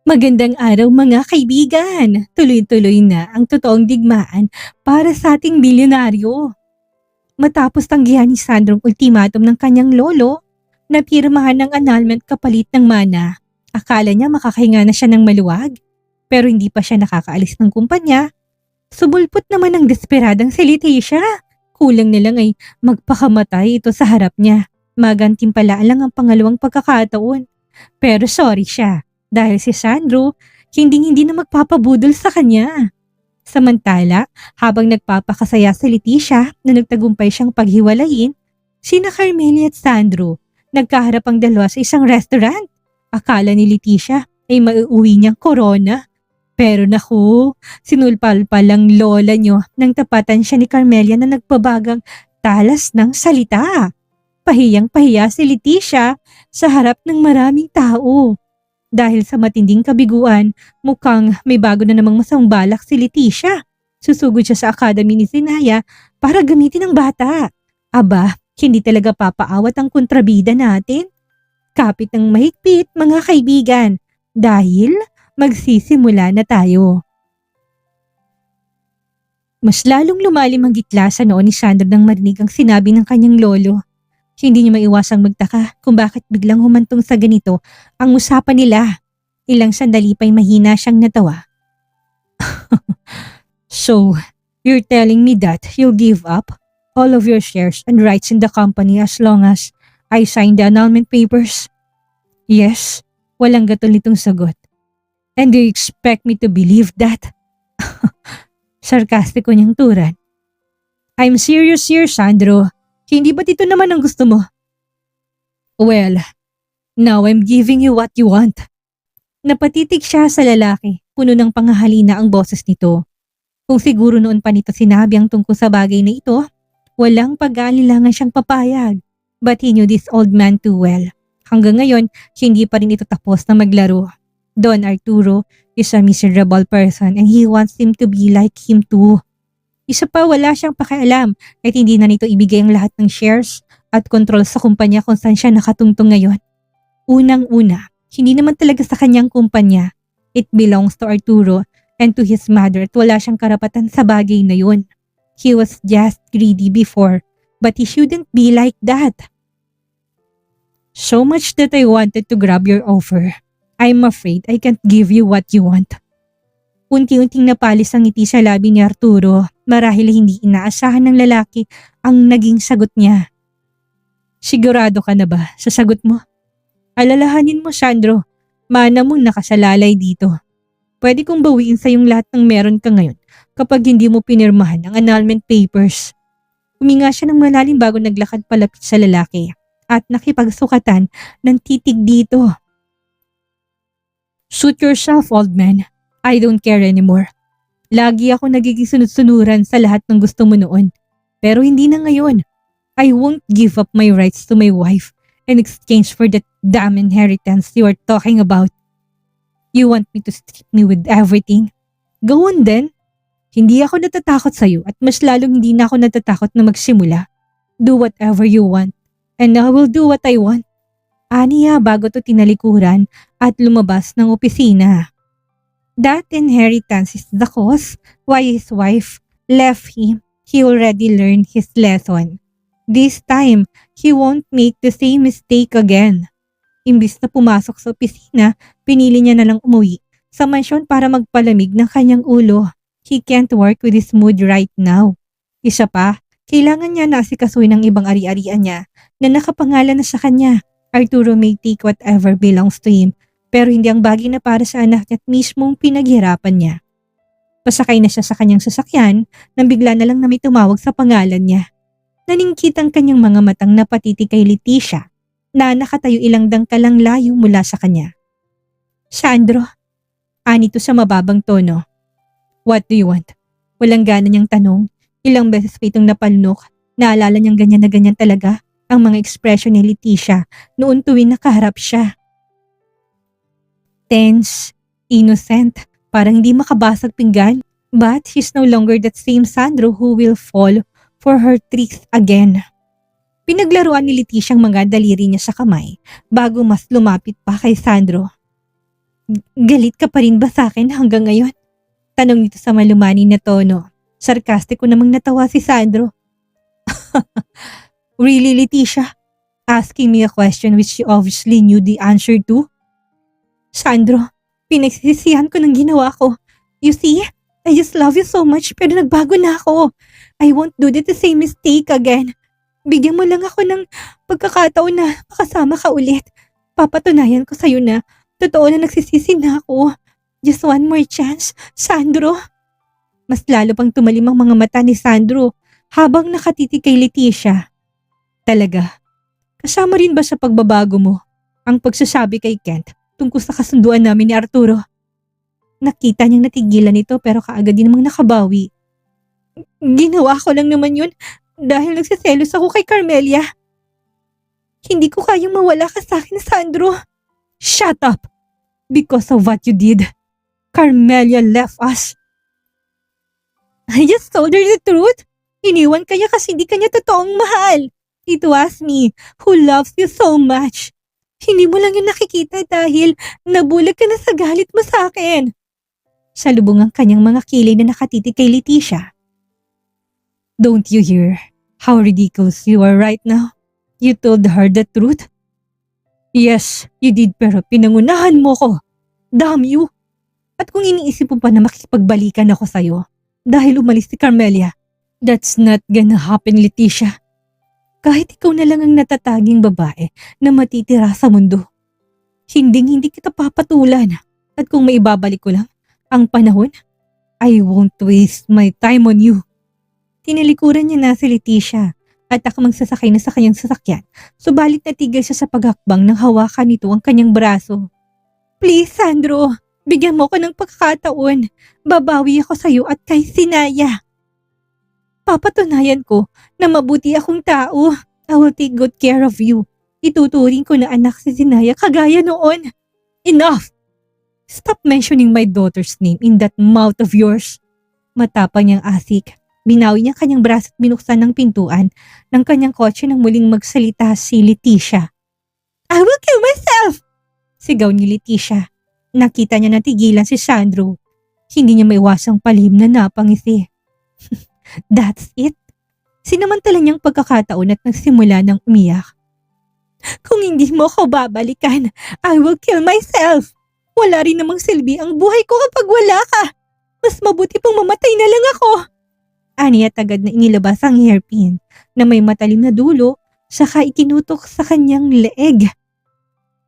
Magandang araw mga kaibigan! Tuloy-tuloy na ang totoong digmaan para sa ating bilyonaryo. Matapos tanggihan ni Sandrong ultimatum ng kanyang lolo, napirmahan ng annulment kapalit ng mana. Akala niya makakahinga na siya ng maluwag, pero hindi pa siya nakakaalis ng kumpanya. Subulpot naman ang desperadang si Leticia. Kulang na lang ay magpakamatay ito sa harap niya. Magantimpalaan lang ang pangalawang pagkakataon. Pero sorry siya. Dahil si Sandro, hindi na magpapabudol sa kanya. Samantala, habang nagpapakasaya si Leticia na nagtagumpay siyang paghiwalayin, sina Carmela at Sandro, nagkaharap ang dalawa sa isang restaurant. Akala ni Leticia ay mauuwi niyang corona. Pero naku, sinulpal-pal ang lola niyo nang tapatan siya ni Carmela na nagbabagang talas ng salita. Pahiyang-pahiya si Leticia sa harap ng maraming tao. Dahil sa matinding kabiguan, mukhang may bago na namang masamang balak si Leticia. Susugod siya sa academy ni Zinaya para gamitin ang bata. Aba, hindi talaga papaawat ang kontrabida natin. Kapit ng mahigpit mga kaibigan dahil magsisimula na tayo. Mas lalong lumalim ang gitla sa noon ni Sandro nang marinig ang sinabi ng kanyang lolo. Hindi niya maiwasang magtaka kung bakit biglang humantong sa ganito ang usapan nila. Ilang sandali pa'y mahina siyang natawa. So, you're telling me that you'll give up all of your shares and rights in the company as long as I sign the annulment papers? Yes, walang gatol nitong sagot. And do you expect me to believe that? Sarkastiko niyang turan. I'm serious here, Sandro. Hindi ba't ito naman ang gusto mo? Well, now I'm giving you what you want. Napatitig siya sa lalaki, puno ng pangahalina ang boses nito. Kung siguro noon pa nito sinabi ang tungkol sa bagay na ito, walang pag-aalilangan siyang papayag. But he knew this old man too well. Hanggang ngayon, hindi pa rin ito tapos na maglaro. Don Arturo is a miserable person and he wants him to be like him too. Isa pa, wala siyang pakialam kahit hindi na nito ibigay ang lahat ng shares at control sa kumpanya kung saan siya nakatungtong ngayon. Unang-una, hindi naman talaga sa kanyang kumpanya. It belongs to Arturo and to his mother at wala siyang karapatan sa bagay na yun. He was just greedy before, but he shouldn't be like that. So much that I wanted to grab your offer. I'm afraid I can't give you what you want. Unti-unting napalis ang ngiti sa labi ni Arturo marahil hindi inaasahan ng lalaki ang naging sagot niya. Sigurado ka na ba sa sagot mo? Alalahanin mo, Sandro, mana mong nakasalalay dito. Pwede kong bawiin sa yung lahat ng meron ka ngayon kapag hindi mo pinirmahan ang annulment papers. Huminga siya ng malalim bago naglakad palapit sa lalaki at nakipagsukatan ng titig dito. Suit yourself, old man. I don't care anymore. Lagi ako nagiging sunod-sunuran sa lahat ng gusto mo noon. Pero hindi na ngayon. I won't give up my rights to my wife in exchange for that damn inheritance you are talking about. You want me to strip me with everything? Go on then. Hindi ako natatakot sa'yo at mas lalong hindi na ako natatakot na magsimula. Do whatever you want and I will do what I want. Aniya bago to tinalikuran at lumabas ng opisina. That inheritance is the cause why his wife left him. He already learned his lesson. This time, he won't make the same mistake again. Imbis na pumasok sa opisina, pinili niya na lang umuwi sa mansyon para magpalamig ng kanyang ulo. He can't work with his mood right now. Isa pa, kailangan niya na asikasuhin ng ibang ari-arian niya na nakapangalan na sa kanya. Arturo may take whatever belongs to him, pero hindi ang bagay na para sa anak niya at mismong pinaghirapan niya. Pasakay na siya sa kanyang sasakyan nang bigla na lang na may tumawag sa pangalan niya. Naningkit ang kanyang mga matang napatitig kay Leticia na nakatayo ilang dangkalang layo mula sa kanya. Sandro, anito sa mababang tono. What do you want? Walang gana niyang tanong. Ilang beses pa itong napalunok. Naalala niyang ganyan na ganyan talaga ang mga ekspresyon ni Leticia noon tuwing nakaharap siya. Tense, innocent, parang hindi makabasag pinggan. But he's no longer that same Sandro who will fall for her tricks again. Pinaglaruan ni Leticia ang mga daliri niya sa kamay bago mas lumapit pa kay Sandro. Galit ka pa rin ba sa akin hanggang ngayon? Tanong nito sa malumanay na tono. Sarkastiko namang natawa si Sandro. Really, Leticia? Asking me a question which she obviously knew the answer to? Sandro, pinagsisisihan ko ng ginawa ko. You see, I just love you so much pero nagbago na ako. I won't do the same mistake again. Bigyan mo lang ako ng pagkakataon na makasama ka ulit. Papatunayan ko sa'yo na totoo na nagsisisi na ako. Just one more chance, Sandro. Mas lalo pang tumalim ang mga mata ni Sandro habang nakatitig kay Leticia. Talaga, kasama rin ba sa pagbabago mo ang pagsasabi kay Kent tungkol sa kasunduan namin ni Arturo? Nakita niyang natigilan ito pero kaagad din namang nakabawi. Ginawa ko lang naman yun dahil nagsiselos ako kay Carmelia. Hindi ko kayang mawala ka sa akin, Sandro. Shut up! Because of what you did, Carmelia left us. I just told her the truth. Iniwan kanya kasi hindi kanya totoong mahal. It was me who loves you so much. Hindi mo lang yun nakikita dahil nabulag ka na sa galit mo sa akin. Salubong ang kanyang mga kilay na nakatitig kay Leticia. Don't you hear how ridiculous you are right now? You told her the truth? Yes, you did pero pinangunahan mo ko. Damn you! At kung iniisip mo pa na makipagbalikan ako sa'yo dahil umalis si Carmelia, that's not gonna happen, Leticia. Kahit ikaw na lang ang natataging babae na matitira sa mundo. Hindi kita papatulan. At kung maibabalik ko lang ang panahon, I won't waste my time on you. Tinalikuran niya na si Leticia at ako magsasakay na sa kanyang sasakyan. Subalit natigil siya sa paghakbang nang hawakan nito ang kanyang braso. Please, Sandro, bigyan mo ko ng pagkakataon. Babawi ako sa iyo at kay Sinaya. Papatunayan ko na mabuti akong tao. I will take good care of you. Ituturing ko na anak si Sinaya kagaya noon. Enough! Stop mentioning my daughter's name in that mouth of yours. Matapang niyang asik. Binawi niya kanyang braso at binuksan ng pintuan ng kanyang kotse nang muling magsalita si Leticia. I will kill myself! Sigaw ni Leticia. Nakita niya na tigilan si Sandro. Hindi niya maiwasang palihim na napangisi. That's it. Sinamantala niyang pagkakataon at nagsimula ng umiyak. Kung hindi mo ako babalikan, I will kill myself. Wala rin namang silbi ang buhay ko kapag wala ka. Mas mabuti pang mamatay na lang ako. Ani at agad na inilabas ang hairpin na may matalim na dulo saka ikinutok sa kanyang leeg.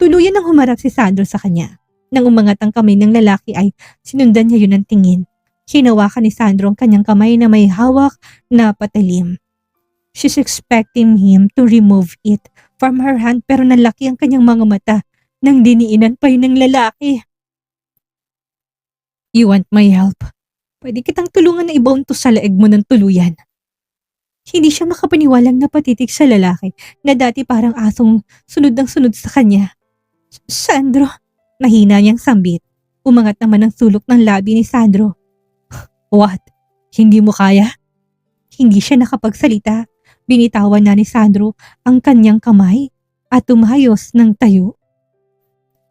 Tuluyan ang humarap si Sandro sa kanya. Nang umangat ang kamay ng lalaki ay sinundan niya yun ng tingin. Hinawakan ni Sandro ang kanyang kamay na may hawak na patalim. She's expecting him to remove it from her hand pero nalaki ang kanyang mga mata nang diniinan pa yun ng lalaki. You want my help? Pwede kitang tulungan na ibaon to sa leeg mo ng tuluyan. Hindi siya makapaniwalang napatitig sa lalaki na dati parang asong sunod ng sunod sa kanya. Sandro, mahina niyang sambit. Umangat naman ang sulok ng labi ni Sandro. What? Hindi mo kaya? Hindi siya nakapagsalita. Binitawan na ni Sandro ang kanyang kamay at tumayos ng tayo.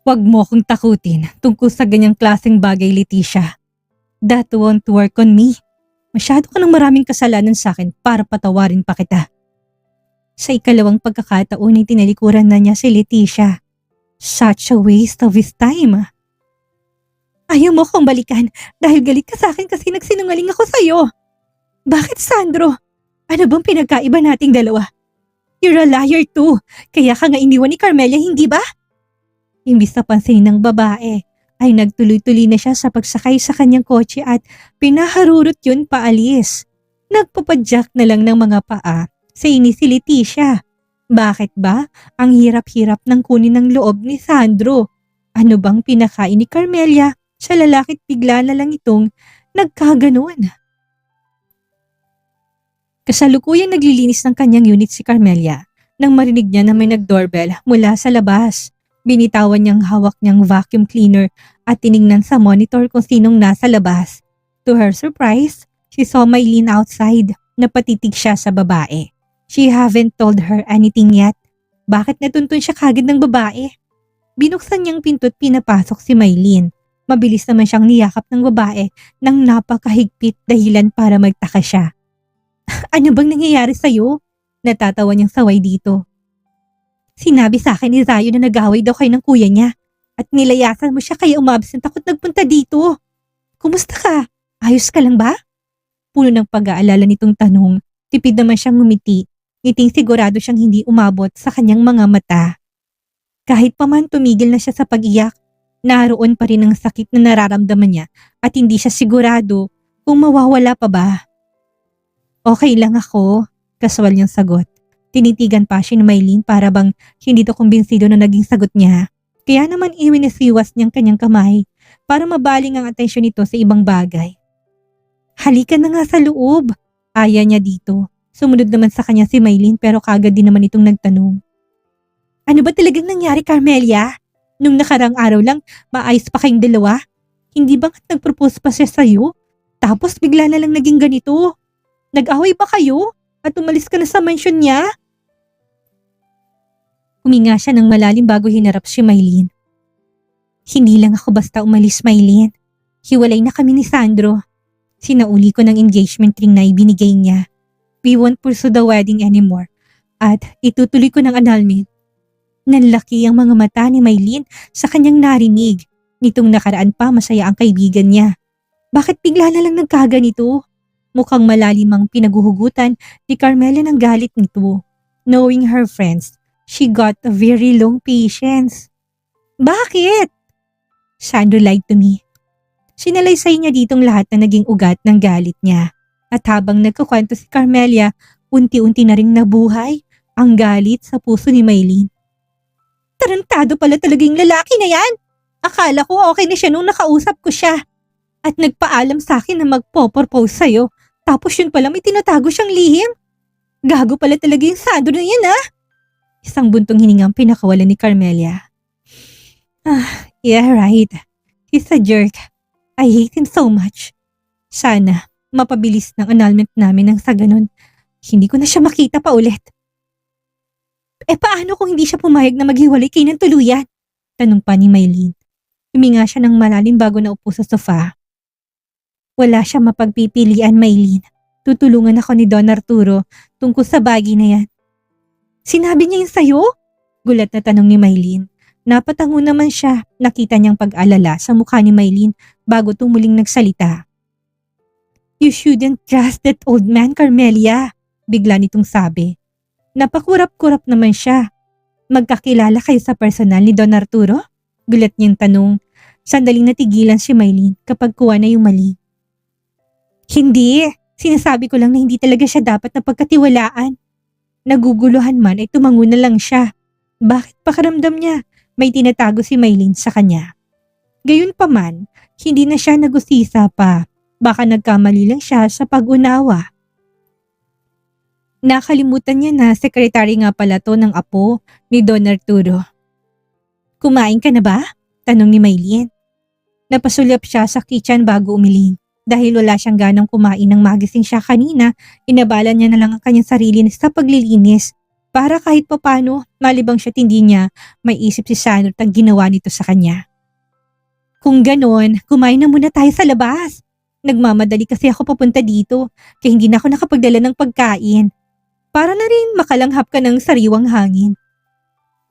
Huwag mo akong takutin tungkol sa ganyang klaseng bagay, Leticia. That won't work on me. Masyado ka ng maraming kasalanan sa akin para patawarin pa kita. Sa ikalawang pagkakataon ay tinalikuran na niya si Leticia. Such a waste of his time. Ayaw mo akong balikan dahil galit ka sa akin kasi nagsinungaling ako sa'yo. Bakit, Sandro? Ano bang pinagkaiba nating dalawa? You're a liar too. Kaya ka nga iniwan ni Carmelia, hindi ba? Imbis na pansinin ng babae, ay nagtuloy-tuloy na siya sa pagsakay sa kanyang kotse at pinaharurot yun paalis. Nagpapadyak na lang ng mga paa sa inis si Leticia. Bakit ba? Ang hirap-hirap ng kunin ng loob ni Sandro. Ano bang pinakain ni Carmelia sa lalaki't bigla na lang itong nagkaganon? Kasalukuyang naglilinis ng kanyang unit si Carmelia nang marinig niya na may nag-doorbell mula sa labas. Binitawan niyang hawak niyang vacuum cleaner at tiningnan sa monitor kung sinong nasa labas. To her surprise, she saw Mylene outside. Napatitig siya sa babae. She haven't told her anything yet. Bakit natuntun siya kagad ng babae? Binuksan niyang pinto't pinapasok si Maylin. Mabilis naman siyang niyakap ng babae nang napakahigpit dahilan para magtaka siya. Ano bang nangyayari sa'yo? Natatawa niyang saway dito. Sinabi sa akin ni Zayo na nag-away daw kayo ng kuya niya at nilayasan mo siya kaya umabsent ako't nagpunta dito. Kumusta ka? Ayos ka lang ba? Puno ng pag-aalala nitong tanong, tipid naman siyang ngumiti, ngiting sigurado siyang hindi umabot sa kanyang mga mata. Kahit pa man tumigil na siya sa pag-iyak, naroon pa rin ang sakit na nararamdaman niya at hindi siya sigurado kung mawawala pa ba. Okay lang ako, kaswal niyang sagot. Tinitigan pa siya ni Maylin para bang hindi to kumbinsido na naging sagot niya. Kaya naman iwinisiwas niyang kanyang kamay para mabaling ang atensyon nito sa ibang bagay. Halika na nga sa loob, aya niya dito. Sumunod naman sa kanya si Maylin pero kagad din naman itong nagtanong. Ano ba talagang nangyari, Carmelia? Nung nakarang araw lang, maayos pa kayong dalawa? Hindi ba nagpropose pa siya sa'yo? Tapos bigla na lang naging ganito. Nag-away ba kayo? At umalis ka na sa mansyon niya? Huminga siya ng malalim bago hinarap si Maylin. Hindi lang ako basta umalis, Maylin. Hiwalay na kami ni Sandro. Sinauli ko ng engagement ring na ibinigay niya. We won't pursue the wedding anymore. At itutuloy ko ng annulment. Nanlaki ang mga mata ni Maylin sa kanyang narinig. Nitong nakaraan pa masaya ang kaibigan niya. Bakit bigla na lang nagkaganito? Mukhang malalim ang pinaguhugutan ni Carmela ng galit nito. Knowing her friends, she got a very long patience. Bakit? Sandro lied to me. Sinalaysay niya ditong lahat na naging ugat ng galit niya. At habang nagkukwento si Carmelia, unti-unti na ring nabuhay ang galit sa puso ni Maylin. Tarantado pala talagang lalaki na yan. Akala ko okay na siya nung nakausap ko siya. At nagpaalam sa akin na magpo-propose sa'yo. Tapos yun pala may tinatago siyang lihim. Gago pala talaga yung Sandro na yan ah. Isang buntong hiningang pinakawalan ni Carmelia. Yeah right. He's a jerk. I hate him so much. Sana mapabilis ng annulment namin nang sa ganun. Hindi ko na siya makita pa ulit. Paano kung hindi siya pumayag na maghiwalay kayo ng tuluyan? Tanong pa ni Maylin. Huminga siya ng malalim bago naupo sa sofa. Wala siya mapagpipilian, Maylin. Tutulungan ako ni Don Arturo tungkol sa bagay na yan. Sinabi niya yun sa'yo? Gulat na tanong ni Maylin. Napatango naman siya. Nakita niyang pag-alala sa mukha ni Maylin bago tumuling nagsalita. You shouldn't trust that old man, Carmelia. Bigla nitong sabi. Napakurap-kurap naman siya. Magkakilala kayo sa personal ni Don Arturo? Gulat niyang tanong. Sandaling natigilan si Maylin kapag kuha na yung mali. Hindi. Sinasabi ko lang na hindi talaga siya dapat na pagkatiwalaan. Naguguluhan man ay tumango na lang siya. Bakit pakiramdam niya? May tinatago si Maylin sa kanya. Gayunpaman, hindi na siya nag-usisa pa. Baka nagkamali lang siya sa pag-unawa. Nakalimutan niya na sekretary nga pala to ng apo ni Don Arturo. Kumain ka na ba? Tanong ni Maylin. Napasulyap siya sa kitchen bago umiling. Dahil wala siyang ganang kumain ng magising siya kanina, inabala niya na lang ang kanyang sarili sa paglilinis. Para kahit papano, malibang siya hindi niya, may isip si Sandro at ang ginawa nito sa kanya. Kung ganon, kumain na muna tayo sa labas. Nagmamadali kasi ako papunta dito, kaya hindi na ako nakapagdala ng pagkain. Para na rin makalanghap ka ng sariwang hangin.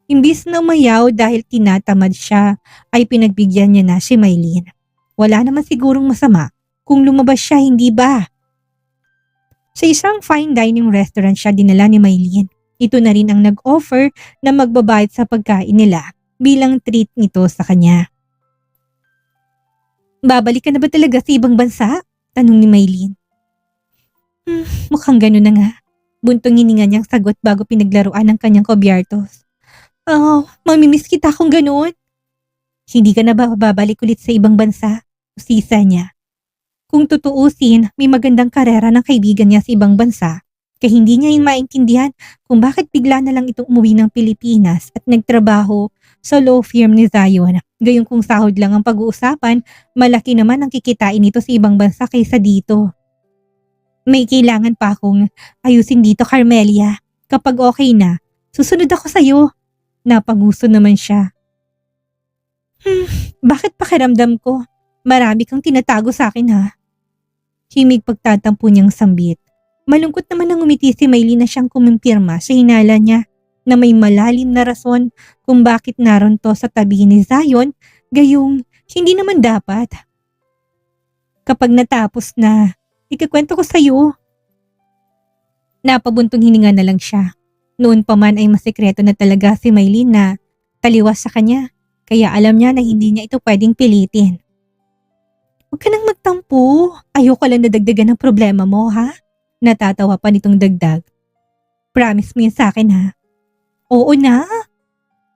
Imbis na umayaw dahil tinatamad siya, ay pinagbigyan niya na si Maylin. Wala naman sigurong masama kung lumabas siya, hindi ba? Sa isang fine dining restaurant siya dinala ni Maylin. Ito na rin ang nag-offer na magbabayad sa pagkain nila bilang treat nito sa kanya. Babalik ka na ba talaga sa ibang bansa? Tanong ni Maylin. Mukhang gano'n na nga. Buntong hininga niyang sagot bago pinaglaruan ng kanyang kobyertos. Oh, mamimiss kita kung gano'n. Hindi ka na ba babalik ulit sa ibang bansa? Usisa niya. Kung tutuusin, may magandang karera ng kaibigan niya sa ibang bansa. Kaya hindi niya yung maintindihan kung bakit bigla na lang itong umuwi ng Pilipinas at nagtrabaho sa law firm ni Zion. Gayong kung sahod lang ang pag-uusapan, malaki naman ang kikitain nito sa ibang bansa kaysa dito. May kailangan pa akong ayusin dito, Carmelia. Kapag okay na, susunod ako sa'yo. Napanguso naman siya. Hmm, bakit pakiramdam ko? Marami kang tinatago sa akin ha. Himig pagtatampo niyang sambit. Malungkot naman ang umiti si Maylin na siyang kumimpirma sa hinala niya na may malalim na rason kung bakit naroon to sa tabi ni Zion, gayong hindi naman dapat. Kapag natapos na, ikakwento ko sa iyo. Napabuntong hininga na lang siya. Noon pa man ay masikreto na talaga si Maylin na taliwas sa kanya, kaya alam niya na hindi niya ito pwedeng pilitin. Huwag ka nang magtampo. Ayoko lang na dagdagan ng problema mo, ha? Natatawa pa nitong dagdag. Promise mo yan sa akin, ha? Oo na.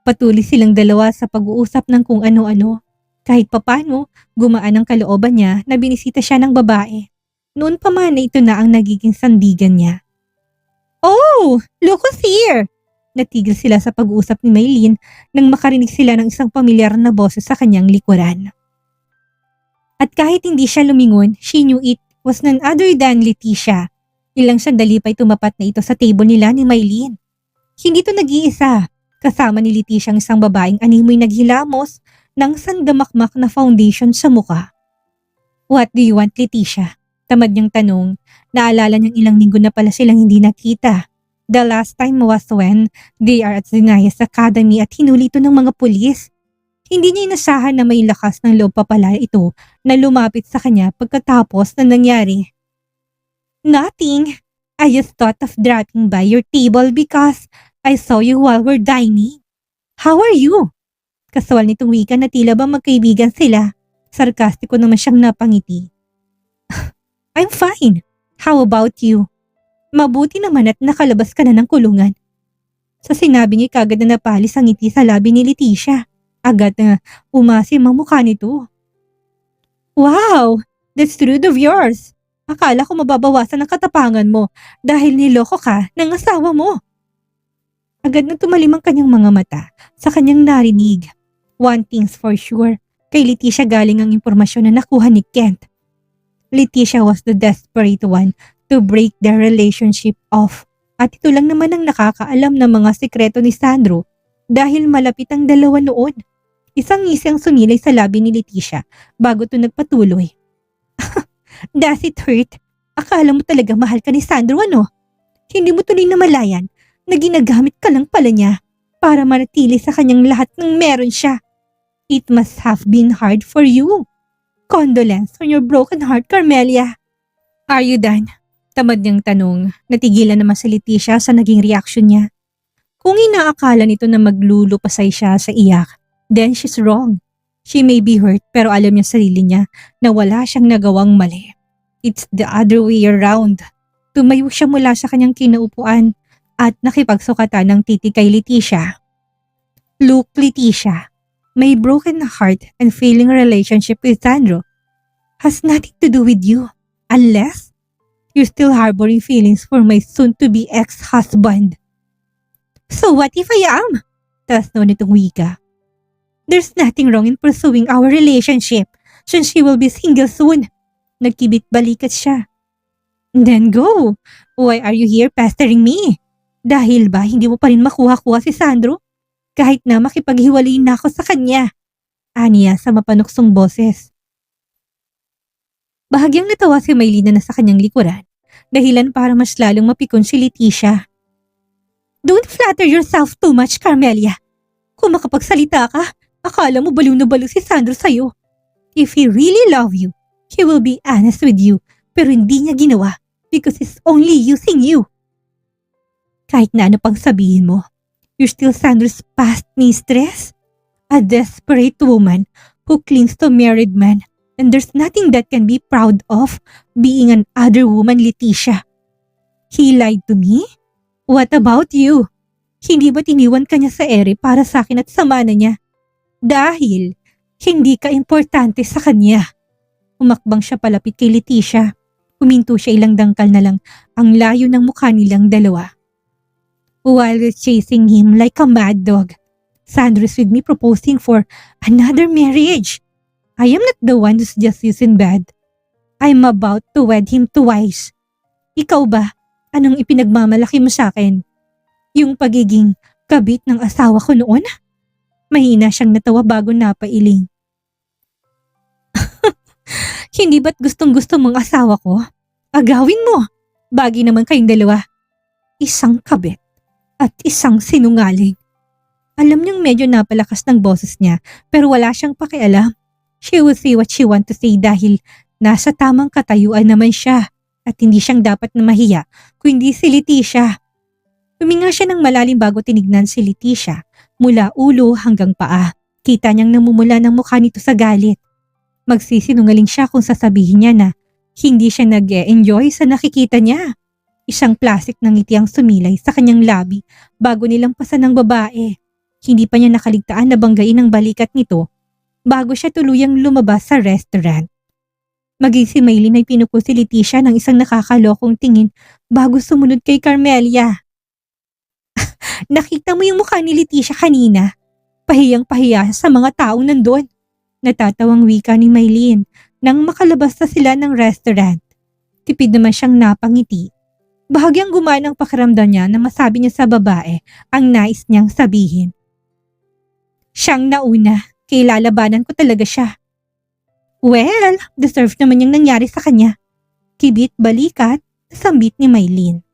Patuloy silang dalawa sa pag-uusap ng kung ano-ano. Kahit papano, gumaan ang kalooban niya na binisita siya ng babae. Noon pa man na ito na ang nagiging sandigan niya. Oh, look who's here! Natigil sila sa pag-uusap ni Maylin nang makarinig sila ng isang pamilyar na boses sa kanyang likuran. At kahit hindi siya lumingon, she knew it was none other than Leticia. Ilang sandali pa'y tumapat na ito sa table nila ni Maylin. Hindi to nag-iisa. Kasama ni Leticia ang isang babaeng animoy naghilamos ng sandamakmak na foundation sa muka. What do you want, Leticia? Tamad niyang tanong. Naalala niyang ilang linggo na pala silang hindi nakita. The last time was when they are at Zinayas Academy at hinuli ito ng mga pulis. Hindi niya inasahan na may lakas ng loob pa pala ito na lumapit sa kanya pagkatapos na nangyari. Nothing. I just thought of dropping by your table because I saw you while we're dining. How are you? Kaswal nitong wika na tila ba magkaibigan sila. Sarkastiko naman siyang napangiti. I'm fine. How about you? Mabuti naman at nakalabas ka na ng kulungan. Sa sinabi niya kagad na napalis ang ngiti sa labi ni Leticia. Agad na umasim ang mukha nito. Wow! That's rude of yours. Akala ko mababawasan ang katapangan mo dahil niloko ka ng asawa mo. Agad na tumalim ang kanyang mga mata sa kanyang narinig. One thing's for sure, kay Leticia galing ang impormasyon na nakuha ni Kent. Leticia was the desperate one to break their relationship off. At ito lang naman ang nakakaalam ng mga sikreto ni Sandro dahil malapit ang dalawa noon. Isang ngisi ang sumilay sa labi ni Leticia bago ito nagpatuloy. Does it hurt? Akala mo talaga mahal ka ni Sandro, ano? Hindi mo tuloy namalayan na ginagamit ka lang pala niya para manatili sa kanyang lahat ng meron siya. It must have been hard for you. Condolence on your broken heart, Carmelia. Are you done? Tamad niyang tanong. Natigilan naman si Leticia sa naging reaksyon niya. Kung inaakala nito na maglulupasay siya sa iyak, then she's wrong. She may be hurt pero alam niya sarili niya na wala siyang nagawang mali. It's the other way around. Tumayo siya mula sa kanyang kinaupuan at nakipagsukatan ng titi kay Leticia. Look, Leticia, my broken heart and failing relationship with Sandro has nothing to do with you unless you're still harboring feelings for my soon-to-be ex-husband. So what if I am? Tas no nitong wika. There's nothing wrong in pursuing our relationship since she will be single soon. Nagkibit balikat siya. Then go. Why are you here pestering me? Dahil ba hindi mo pa rin makuha-kuha si Sandro? Kahit na makipaghiwalay na ako sa kanya. Aniya sa mapanuksong boses. Bahagyang natawa si Maylin na nasa kanyang likuran. Dahilan para mas lalong mapikon si Leticia. Don't flatter yourself too much, Carmelia. Kung makapagsalita ka, akala mo baliw na baliw si Sandro sa'yo. If he really love you, he will be honest with you, pero hindi niya ginawa because he's only using you. Kahit na ano pang sabihin mo, you're still Sandro's past mistress? A desperate woman who clings to a married man, and there's nothing that can be proud of being an other woman, Leticia. He lied to me? What about you? Hindi ba tiniwan ka niya sa ere para sa akin at sama na niya? Dahil hindi ka importante sa kanya. Umakbang siya palapit kay Leticia. Huminto siya ilang dangkal na lang ang layo ng mukha nilang dalawa. While chasing him like a mad dog, Sandro's with me proposing for another marriage. I am not the one who's just using bad. I'm about to wed him twice. Ikaw ba? Anong ipinagmamalaki mo sa akin? Yung pagiging kabit ng asawa ko noon? Mahina siyang natawa bago napailing. Hindi ba't gustong-gusto mong asawa ko? Agawin mo! Bagay naman kayong dalawa. Isang kabit at isang sinungaling. Alam niyang medyo napalakas ng boses niya pero wala siyang pakialam. She will say what she want to say dahil nasa tamang katayuan naman siya at hindi siyang dapat na mahiya kundi si Leticia. Huminga siya ng malalim bago tinignan si Leticia mula ulo hanggang paa. Kita niyang namumula ng mukha nito sa galit. Magsisinungaling siya kung sasabihin niya na hindi siya nag-e-enjoy sa nakikita niya. Isang plastic ng ngiti ang sumilay sa kanyang labi bago nilampasan ng babae. Hindi pa niya nakaligtaan na banggain ang balikat nito bago siya tuluyang lumabas sa restaurant. Maging si Maylin ay pinuko si Leticia ng isang nakakalokong tingin bago sumunod kay Carmelia. Nakita mo yung mukha ni Leticia kanina? Pahiyang-pahiya sa mga taong nandun. Natatawang wika ni Maylin nang makalabas na sila ng restaurant. Tipid naman siyang napangiti. Bahagyang gumana ang pakiramdam niya na masabi niya sa babae ang nais niyang sabihin. Siyang nauna, kaya lalabanan ko talaga siya. Well, deserve naman yung nangyari sa kanya. Kibit balikat, sambit ni Maylin.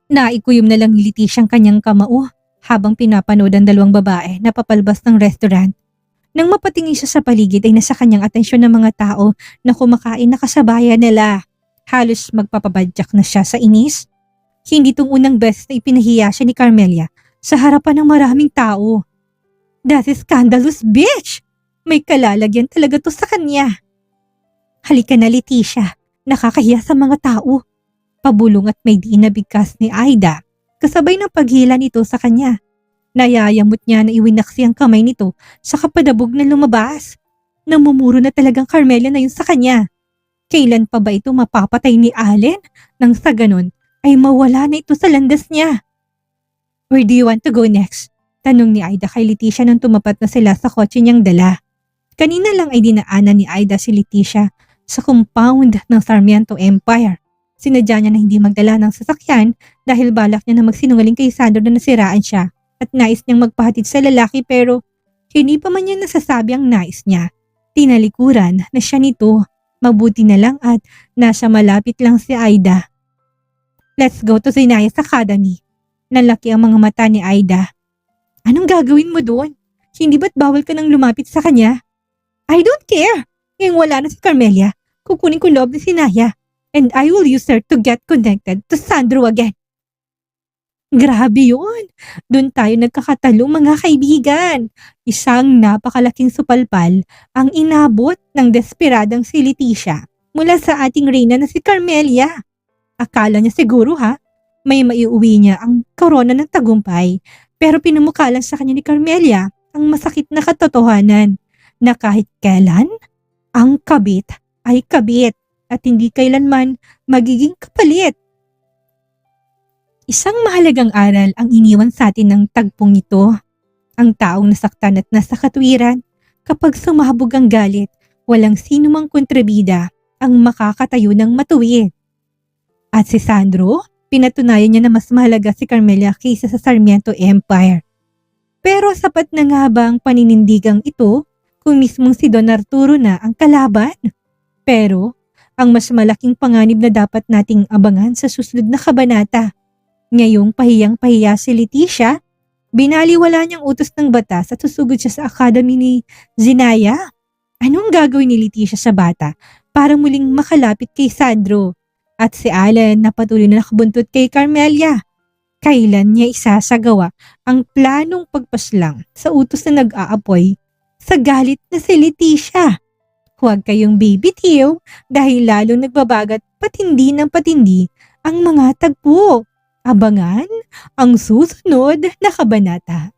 Naikuyom na lang ni Leticia ang kanyang kamao habang pinapanood ang dalawang babae na papalabas ng restaurant. Nang mapatingin siya sa paligid ay nasa kanyang atensyon ng mga tao na kumakain na kasabayan nila. Halos magpapabadyak na siya sa inis. Hindi itong unang beses na ipinahiya siya ni Carmelia sa harapan ng maraming tao. That is scandalous, bitch! May kalalagyan talaga to sa kanya. Halika na, Leticia. Nakakahiya sa mga tao. Pabulong at may diin na bigkas ni Aida kasabay ng paghila nito sa kanya. Nayayamot niya na iwinaksi ang kamay nito sa kapadabog na lumabas. Namumuro na talagang Carmelia na yun sa kanya. Kailan pa ba ito mapapatay ni Allen? Nang sa ganon ay mawala na ito sa landas niya. Where do you want to go next? Tanong ni Aida kay Leticia nang tumapat na sila sa kotse niyang dala. Kanina lang ay dinaanan ni Aida si Leticia sa compound ng Sarmiento Empire. Sinadya niya na hindi magdala ng sasakyan dahil balak niya na magsinungaling kay Sandro na nasiraan siya at nais niyang magpahatid sa lalaki pero hindi pa man niya nasasabi ang nais niya. Tinalikuran na siya nito. Mabuti na lang at nasa malapit lang si Aida. Let's go to Zinayas Academy. Nalaki ang mga mata ni Aida. Anong gagawin mo doon? Hindi ba't bawal ka nang lumapit sa kanya? I don't care. Ngayong wala na si Carmelia, kukunin ko loob ni Zinaya and I will use her to get connected to Sandro again. Grabe yun. Doon tayo nagkakatalo mga kaibigan. Isang napakalaking supalpal ang inabot ng desperadang si Leticia mula sa ating reyna na si Carmelia. Akala niya siguro may maiuwi niya ang korona ng tagumpay pero pinamukha lang sa kanya ni Carmelia ang masakit na katotohanan na kahit kailan ang kabit ay kabit at hindi kailanman magiging kapalit. Isang mahalagang aral ang iniwan sa atin ng tagpong ito. Ang taong nasaktan at nasa katwiran, kapag sumabog ang galit, walang sino mang kontrabida ang makakatayo ng matuwid. At si Sandro, pinatunayan niya na mas mahalaga si Carmelia kaysa sa Sarmiento Empire. Pero sapat na nga ba ang paninindigang ito kung mismong si Don Arturo na ang kalaban? Pero ang mas malaking panganib na dapat nating abangan sa susunod na kabanata. Ngayong pahiyang-pahiya si Leticia, binaliwala niyang utos ng batas at susugod siya sa academy ni Zinaya. Anong gagawin ni Leticia sa bata para muling makalapit kay Sandro? At si Allen na patuloy na nakabuntot kay Carmelia. Kailan niya isasagawa ang planong pagpaslang sa utos na nag-aapoy sa galit na si Leticia? Huwag kayong bibitiw dahil lalong nagbabagat patindi ng patindi ang mga tagpo. Abangan ang susunod na kabanata.